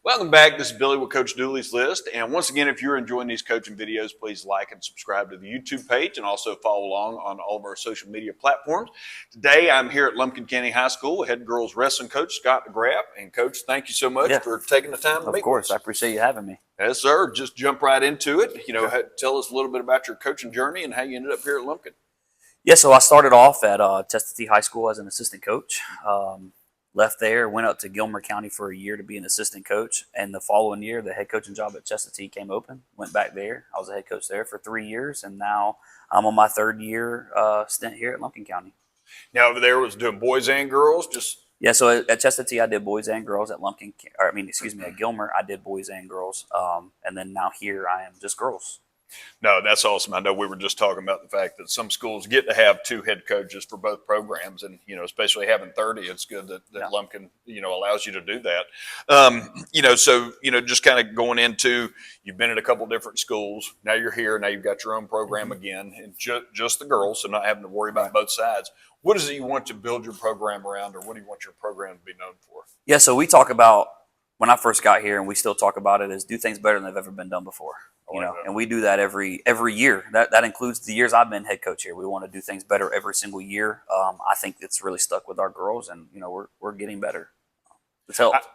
Welcome back. This is Billy with Coach Dooley's List. And once again, if you're enjoying these coaching videos, please like and subscribe to the YouTube page and also follow along on all of our social media platforms. Today, I'm here at Lumpkin County High School, head girls wrestling coach Scott Degraff. And Coach, thank you so much for taking the time to meet with us. Of course. I appreciate you having me. Yes, sir. Just jump right into it. Tell us a little bit about your coaching journey and how you ended up here at Lumpkin. Yeah, so I started off at Chestatee High School as an assistant coach. Left there, went up to Gilmer County for a year to be an assistant coach. And the following year, the head coaching job at Chestatee came open. Went back there. I was a head coach there for 3 years. And now I'm on my third year stint here at Lumpkin County. Now, over there was doing boys and girls? Yeah, so at Chestatee, I did boys and girls. At at Gilmer, I did boys and girls. And then now here, I am just girls. No, that's awesome. I know we were just talking about the fact that some schools get to have two head coaches for both programs, and especially having 30, it's good that Lumpkin allows you to do that. Just kind of going into, you've been at a couple different schools. Now you're here. Now you've got your own program again, and just the girls, so not having to worry about both sides. What is it you want to build your program around, or what do you want your program to be known for? Yeah, so we talk about, when I first got here, and we still talk about it, is do things better than they've ever been done before. And we do that every year. That includes the years I've been head coach here. We want to do things better every single year. I think it's really stuck with our girls, and we're getting better. It's helped.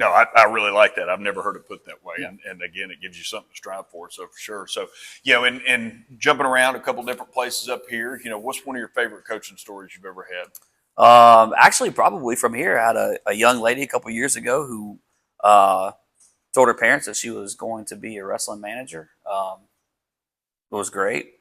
I really like that. I've never heard it put that way, and again, it gives you something to strive for. So for sure. So and jumping around a couple different places up here. What's one of your favorite coaching stories you've ever had? Actually, probably from here. I had a young lady a couple years ago who told her parents that she was going to be a wrestling manager. It was great.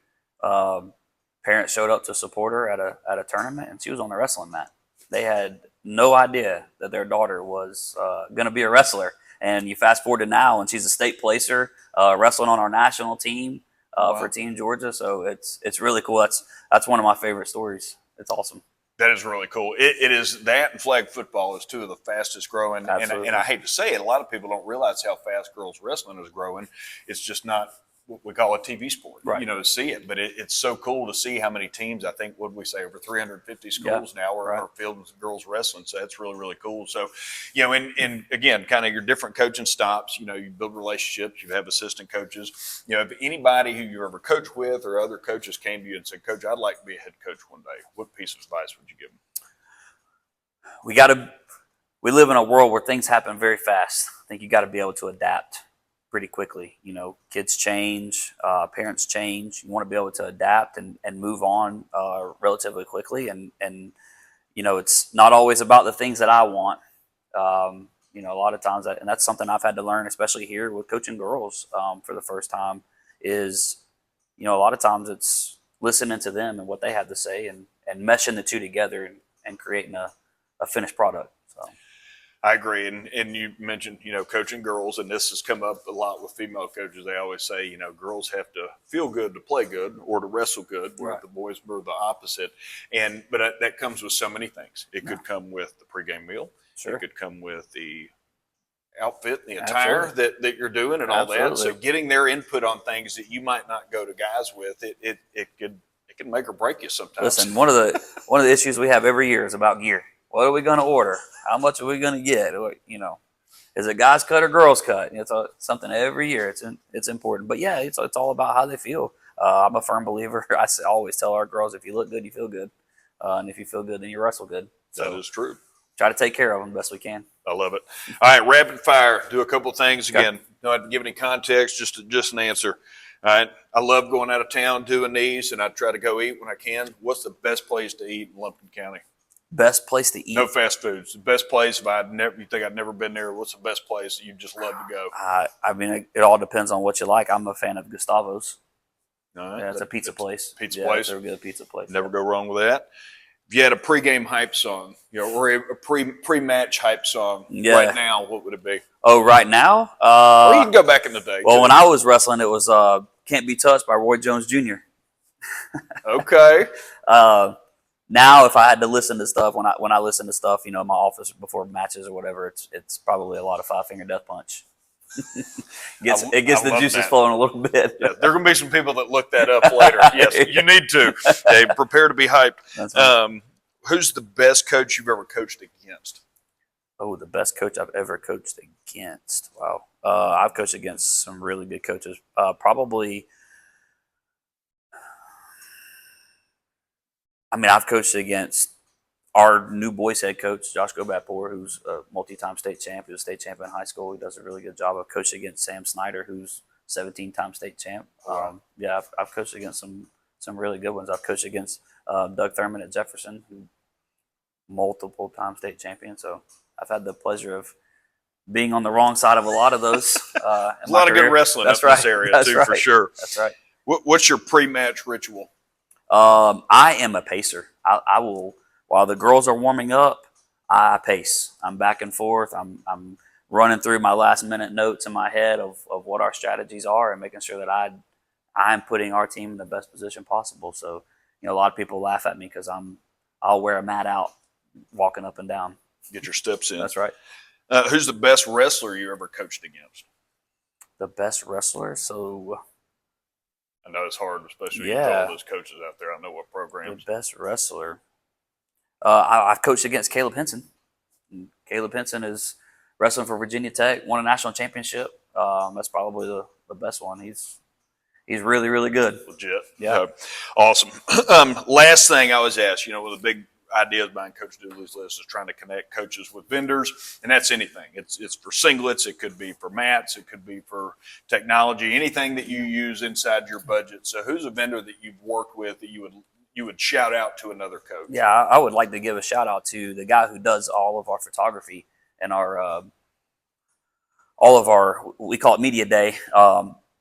Parents showed up to support her at a tournament, and she was on the wrestling mat. They had no idea that their daughter was going to be a wrestler. And you fast forward to now, and she's a state placer, wrestling on our national team for Team Georgia. So it's really cool. That's one of my favorite stories. It's awesome. That is really cool. It is that, and flag football is two of the fastest growing. And I hate to say it, a lot of people don't realize how fast girls wrestling is growing. It's just not what we call a TV sport, to see it. But it's so cool to see how many teams, I think, what did we say, over 350 schools now are filled with girls wrestling. So that's really, really cool. So, and again, kind of your different coaching stops, you build relationships, you have assistant coaches. If anybody who you ever coached with or other coaches came to you and said, Coach, I'd like to be a head coach one day, what piece of advice would you give them? We live in a world where things happen very fast. I think you got to be able to adapt pretty quickly. Kids change, parents change. You want to be able to adapt and move on relatively quickly. And it's not always about the things that I want. A lot of times, and that's something I've had to learn, especially here with coaching girls for the first time, is, a lot of times it's listening to them and what they have to say and meshing the two together and creating a finished product. So. I agree. And you mentioned, coaching girls, and this has come up a lot with female coaches. They always say, girls have to feel good to play good or to wrestle good, where the boys were the opposite. But that comes with so many things. It could come with the pregame meal. Sure. It could come with the outfit, the attire that you're doing and all that. So getting their input on things that you might not go to guys with, it can make or break you sometimes. Listen, one of the issues we have every year is about gear. What are we going to order? How much are we going to get? Is it guys cut or girls cut? It's something every year. It's important. But yeah, it's all about how they feel. I'm a firm believer. I always tell our girls, if you look good, you feel good. And if you feel good, then you wrestle good. So that is true. Try to take care of them the best we can. I love it. All right, rapid fire. Do a couple of things. Again, don't have to give any context, just an answer. All right. I love going out of town doing these, and I try to go eat when I can. What's the best place to eat in Lumpkin County? Best place to eat? No fast foods. The best place, you think I'd never been there, what's the best place that you just love to go? It all depends on what you like. I'm a fan of Gustavo's. All right. Yeah, it's a pizza place. Pizza place. It's a good pizza place. Never go wrong with that. If you had a pregame hype song, or a pre-match hype song right now, what would it be? Oh, right now? Or you can go back in the day. Well, when I was wrestling, it was Can't Be Touched by Roy Jones Jr. Okay. Now, if I had to listen to stuff, when I listen to stuff, in my office before matches or whatever, it's probably a lot of Five Finger Death Punch. It gets the juices flowing a little bit. Yeah, there are going to be some people that look that up later. Yes, you need to. Hey, prepare to be hyped. Who's the best coach you've ever coached against? Oh, the best coach I've ever coached against. Wow. I've coached against some really good coaches. Probably, I've coached against our new boys head coach, Josh Gobatpour, who's a multi-time state champ. He was a state champ in high school. He does a really good job. I've coached against Sam Snyder, who's 17-time state champ. Yeah, I've coached against some really good ones. I've coached against Doug Thurman at Jefferson, who multiple-time state champion. So I've had the pleasure of being on the wrong side of a lot of those. A lot of good wrestling up this area too, for sure. That's right. What's your pre-match ritual? I am a pacer. I will, while the girls are warming up, I pace. I'm back and forth. I'm running through my last minute notes in my head of what our strategies are and making sure that I'm putting our team in the best position possible. So, a lot of people laugh at me because I'll wear a mat out walking up and down. Get your steps in. That's right. Who's the best wrestler you ever coached against? The best wrestler? So I know it's hard, especially with all those coaches out there. I know what programs. The best wrestler. I've coached against Caleb Henson. Caleb Henson is wrestling for Virginia Tech, won a national championship. That's probably the best one. He's really, really good. Legit. Yeah. Awesome. Last thing I was asked, one of the big ideas behind Coach Dooley's list is trying to connect coaches with vendors, and that's anything. It's for singlets. It could be for mats. It could be for technology, anything that you use inside your budget. So who's a vendor that you've worked with that you would shout out to another coach? Yeah, I would like to give a shout out to the guy who does all of our photography and we call it media day.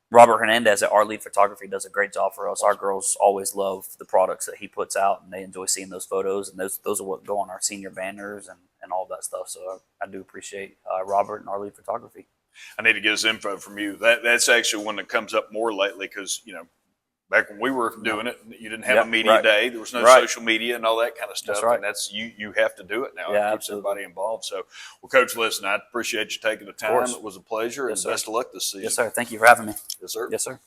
Robert Hernandez at Our Lead Photography does a great job for us. Our girls always love the products that he puts out, and they enjoy seeing those photos. And those are what go on our senior banners and all that stuff. So I do appreciate Robert and Our Lead Photography. I need to get his info from you. That's actually one that comes up more lately because, back when we were doing it, you didn't have a media day. There was no social media and all that kind of stuff. That's right. And that's you have to do it now. Yeah, it keeps everybody involved. So, well, Coach, listen, I appreciate you taking the time. It was a pleasure, and best of luck this season. Yes, sir. Thank you for having me. Yes, sir. Yes, sir.